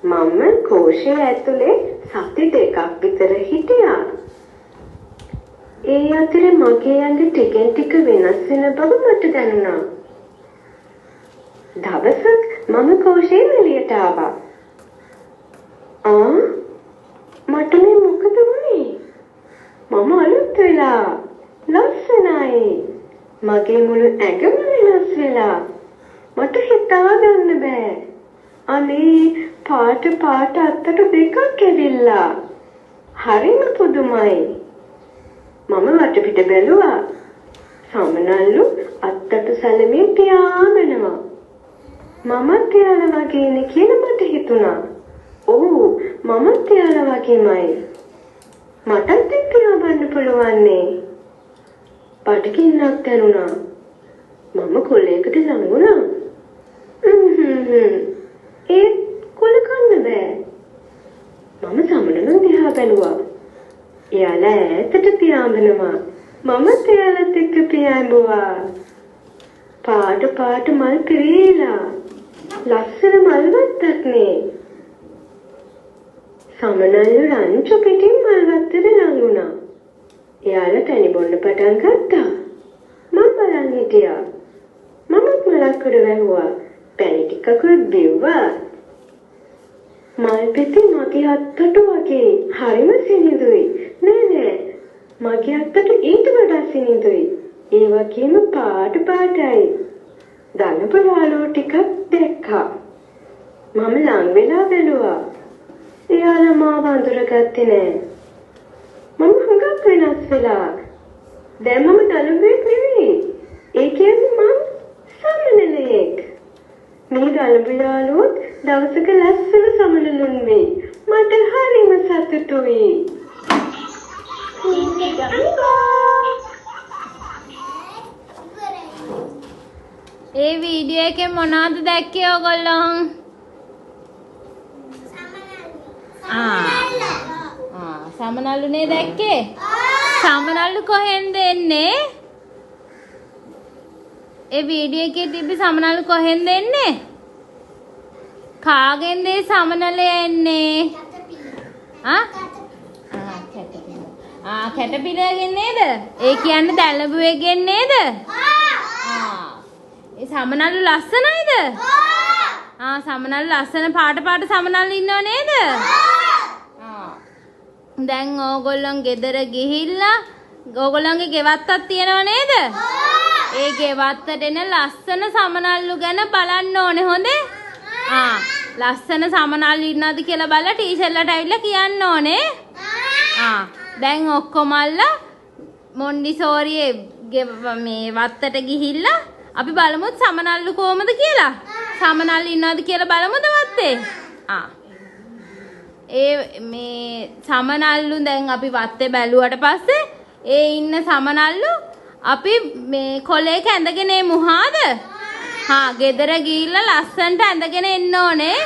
මම කෝෂය ඇතුලේ සති දෙකක් විතර හිටියා. ඒ අතරේ මගේ ඇඟ ටිකෙන් ටික වෙනස් වෙන බව මට දැනුණා. දවසක් මම කෝෂයෙන් එළියට ආවා. මට මේ මොකද වුනේ? මම අලුත් වෙලා ලස්සනයි. මගේ මුළු ඇඟම වෙනස් වෙලා. මට හිතා ගන්න බෑ. අනේ පාට අත්තට දෙකක් ඇවිල්ලා. හරිම පුදුමයි. මම වටපිට බැලුවා. සමනල්ලු අත්තට සැලමින් පියාඹනවා. මමත් එයාලා වගේනේ කියලා මට හිතුණා. ඔව් මමත් එයාලා වගේමයි. මටත් එක්ක යවන්න පුළුවන්නේ. බඩගින්නක් දැනුණා. මම කොලයකට ළඟ වුණා. ඒ කොල කන්න බෑ. මම සමනලුන් දිහා බැලුවා. එයාලා ඈතට පියාඹනවා. මමත් එයාලත් එක්ක පියාඹුවා. පාට මල් පිරීලා. ලස්සන මල් වත්තක් නේ. සමනල්ලු රංචු පිටින් මල් වත්තට ළඟ වුණා. එයාලා පැණි බොන්න පටන් ගත්තා. මම බලන් හිටියා. මමත් මලක් උඩ වැහුවා. පැණි ටිකකුත් බිව්වා. මල් පෙති මගේ අත්තට වගේ හරිම සිනිඳුයි. නෑ මගේ අත්තට ඊට වඩා සිනිඳුයි. ඒ වගේම පාටයි. දනබලාලෝ ටිකක් දැක්කා. මම ලං වෙලා බැලුවා. එයාලා මාව අඳුරගත්තේ නෑ. මම හුඟක් වෙනස් වෙලා. දැන් මම දලුඹෙක් නෙවෙයි. ඒ කියන්නේ මම සමනලෙක්. මේ දලුඹලාලුත් දවසක ලස්සන සමනලුන් වෙයි. මට හරිම සතුටුයි. ඒ වීඩියෝ එකේ මොනවද දැක්කේ ඔයගොල්ලෝ? සමනල්ලුනේ දැක්කේ? සමනල්ලු කොහෙන්ද එන්නේ? ඒ වීඩියෝ එකේ තිබ්බ සමනල්ලු කොහෙන්ද එන්නේ? කාගෙන්ද ඒ සමනලේ එන්නේ? කැටපිලගෙන් නේද? ඒ කියන්නේ දැලබුවෙගෙන් නේද? ඒ සමනල්ලු ලස්සනයිද? සමනල්ලු ලස්සන පාට සමනල්ලු ඉන්නව නේද? දැන් ඕගොල්ලන් ගෙදර ගිහිල්ලා ඕගොල්ලන්ගේ ගෙවත්තක් තියෙනව නේද? ඒ ගෙවත්තට එන ලස්සන සමනල්ලු ගැන බලන්න ඕනේ හොඳේ? ලස්සන සමනල්ලු ඉන්නවද කියලා බලලා ටීචර්ලට ඇවිල්ලා කියන්න ඕනේ. දැන් ඔක්කොමල්ලා මොන්ඩිසෝරියේ මේ වත්තට ගිහිල්ලා අපි බලමුත් සමනල්ලු කොහමද කියලා. සමනල්ලු ඉන්නවද කියලා බලමුද වත්තේ? ඒ මේ සමනල්ලු දැන් අපි වත්තේ බැලුවට පස්සේ ඒ ඉන්න සමනල්ලු අපි මේ කොලේක ඇඳගෙන එමු. ගෙදර ගිහිල්ලා ලස්සනට ඇඳගෙන එන්න ඕනේ.